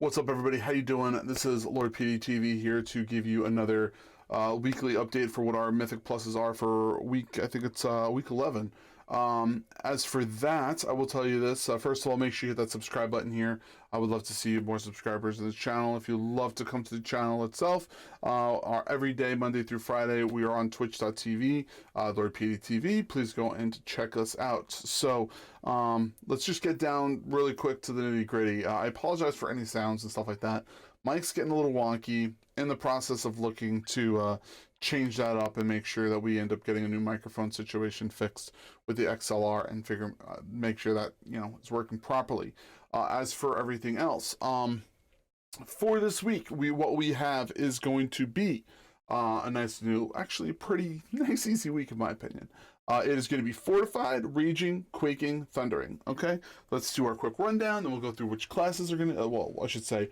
What's up, everybody? How you doing? This is Lord PeteyTV here to give you another weekly update for what our Mythic Pluses are for week, I think it's week 11. As for that, I will tell you this. First of all, make sure you hit that subscribe button here. I would love to see more subscribers to this channel. If you love to come to the channel itself, every day, Monday through Friday, we are on twitch.tv, Lord PeteyTV. Please go and check us out. So, let's just get down really quick to the nitty gritty. I apologize for any sounds and stuff like that. Mike's getting a little wonky. In the process of looking to change that up and make sure that we end up getting a new microphone situation fixed with the XLR and make sure that it's working properly. As for everything else, for this week, what we have is going to be a nice new, actually pretty nice easy week in my opinion. It is going to be Fortified, Raging, Quaking, Thundering. Okay, let's do our quick rundown, then we'll go through which classes are going to, well, I should say,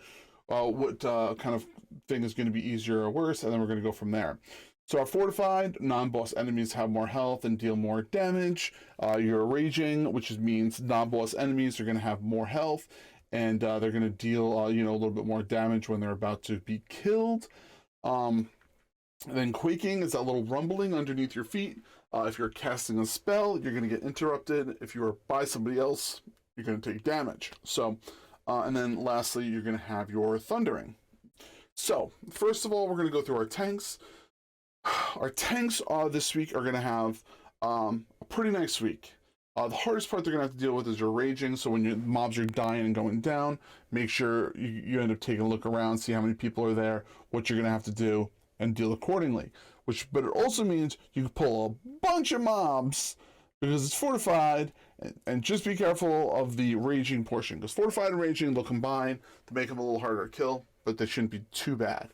what kind of thing is going to be easier or worse, and then we're going to go from there. So our Fortified, non-boss enemies have more health and deal more damage. Your Raging, which means non-boss enemies are going to have more health, and they're going to deal, a little bit more damage when they're about to be killed. Then Quaking is that little rumbling underneath your feet. If you're casting a spell, you're going to get interrupted. If you are by somebody else, you're going to take damage. So, and then lastly, you're going to have your Thundering. So, first of all, we're going to go through our tanks. Our tanks this week are going to have a pretty nice week. The hardest part they're going to have to deal with is your Raging, so when your mobs are dying and going down, make sure you end up taking a look around, see how many people are there, what you're going to have to do, and deal accordingly. But it also means you can pull a bunch of mobs, because it's Fortified, and just be careful of the Raging portion, because Fortified and Raging, they'll combine to make them a little harder to kill, but they shouldn't be too bad.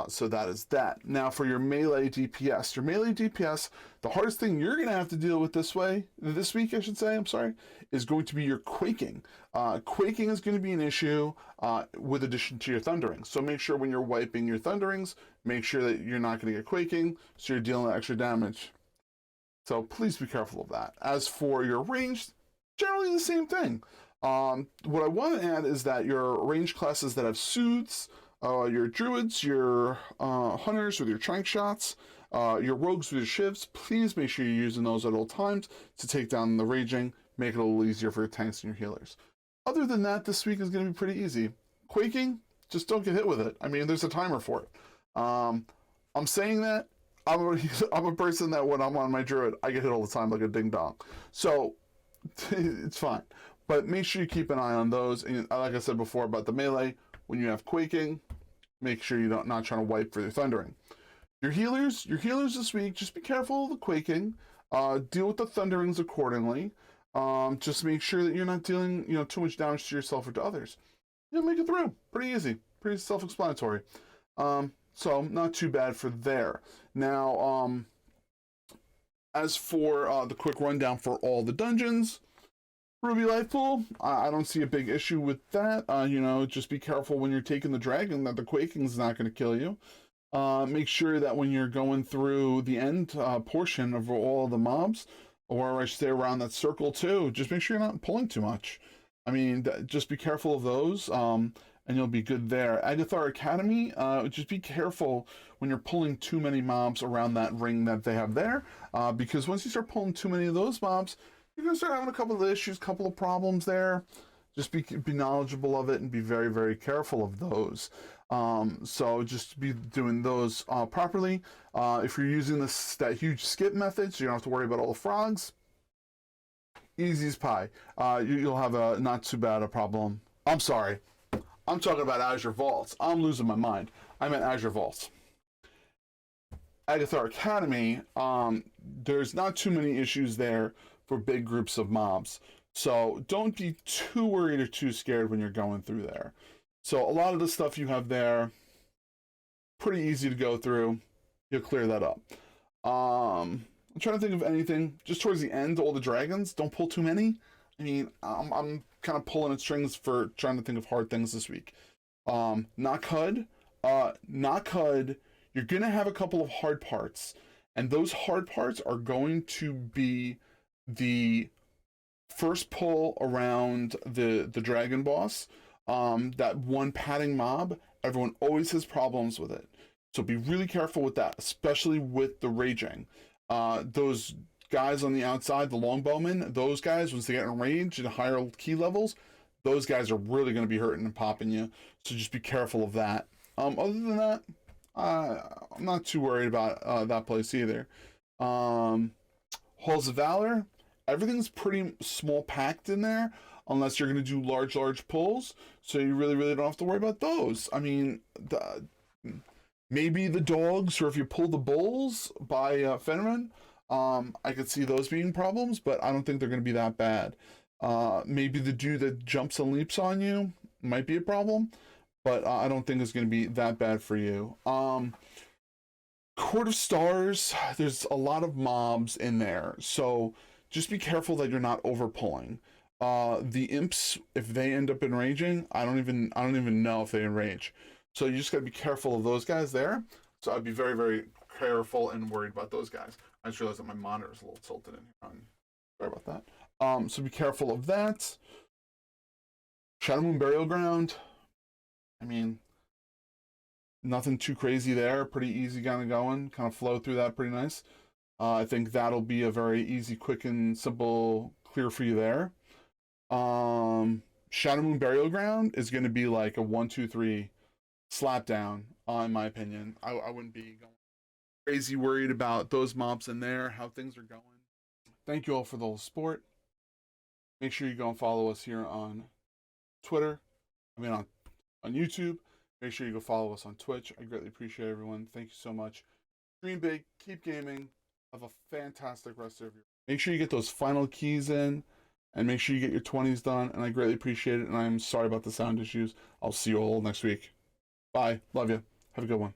So that is that. Now for your melee DPS. Your melee DPS, the hardest thing you're going to have to deal with this week, I should say, is going to be your Quaking. Quaking is going to be an issue with addition to your Thundering. So make sure when you're wiping your Thunderings, make sure that you're not going to get Quaking, so you're dealing with extra damage. So please be careful of that. As for your ranged, generally the same thing. What I want to add is that your ranged classes that have Soothes, your Druids, your Hunters with your Trank Shots, your Rogues with your Shivs, please make sure you're using those at all times to take down the Raging, make it a little easier for your tanks and your healers. Other than that, this week is going to be pretty easy. Quaking, just don't get hit with it. I mean, there's a timer for it. I'm saying that, I'm a person that when I'm on my Druid, I get hit all the time like a ding-dong. So, it's fine. But make sure you keep an eye on those. And like I said before about the melee, when you have Quaking, make sure you're not trying to wipe for your Thundering. Your healers this week, just be careful of the Quaking. Deal with the Thunderings accordingly. Just make sure that you're not dealing, too much damage to yourself or to others. You'll make it through. Pretty easy. Pretty self-explanatory. So not too bad for there. Now, as for the quick rundown for all the dungeons, Ruby Life Pool, I don't see a big issue with that. Just be careful when you're taking the dragon that the Quaking is not going to kill you. Make sure that when you're going through the end portion of all of the mobs, or I should say around that circle too, just make sure you're not pulling too much. I mean, just be careful of those, and you'll be good there. Agathar Academy, just be careful when you're pulling too many mobs around that ring that they have there, because once you start pulling too many of those mobs, you're going to start having a couple of issues, couple of problems there. Just be knowledgeable of it and be very, very careful of those. So just be doing those properly. If you're using that huge skip method, so you don't have to worry about all the frogs, easy as pie. You'll have a not too bad a problem. I'm sorry. I'm talking about Azure Vaults. I'm losing my mind. I meant Azure Vaults. Agathar Academy, there's not too many issues there for big groups of mobs. So don't be too worried or too scared when you're going through there. So a lot of the stuff you have there, pretty easy to go through. You'll clear that up. I'm trying to think of anything. Just towards the end, all the dragons, don't pull too many. I mean, I'm kind of pulling at strings for trying to think of hard things this week. Not HUD. You're going to have a couple of hard parts. And those hard parts are going to be the first pull around the dragon boss, that one padding mob, everyone always has problems with it. So be really careful with that, especially with the raging. Those guys on the outside, the longbowmen, those guys, once they get in range at higher key levels, those guys are really going to be hurting and popping you. So just be careful of that. Other than that, I'm not too worried about that place either. Halls of Valor, everything's pretty small packed in there, unless you're going to do large pulls. So you really don't have to worry about those. I mean, maybe the dogs, or if you pull the bulls by Fenrir, I could see those being problems, but I don't think they're going to be that bad. Maybe the dude that jumps and leaps on you might be a problem, but I don't think it's going to be that bad for you. Court of Stars, there's a lot of mobs in there, so just be careful that you're not over pulling. The imps, if they end up enraging, I don't even know if they enrage. So you just gotta be careful of those guys there. So I'd be very careful and worried about those guys. I just realized that my monitor is a little tilted in here. Sorry about that. So be careful of that. Shadow Moon Burial Ground. I mean, nothing too crazy there. Pretty easy kind of flow through that pretty nice. I think that'll be a very easy, quick, and simple clear for you there. Shadow Moon Burial Ground is going to be like a 1, 2, 3 slap down, in my opinion. I wouldn't be going crazy worried about those mobs in there, how things are going. Thank you all for the whole support. Make sure you go and follow us here on Twitter. on YouTube. Make sure you go follow us on Twitch. I greatly appreciate everyone. Thank you so much. Dream big, keep gaming. Have a fantastic rest of your. Make sure you get those final keys in, and make sure you get your 20s done. And I greatly appreciate it. And I'm sorry about the sound issues. I'll see you all next week. Bye. Love you. Have a good one.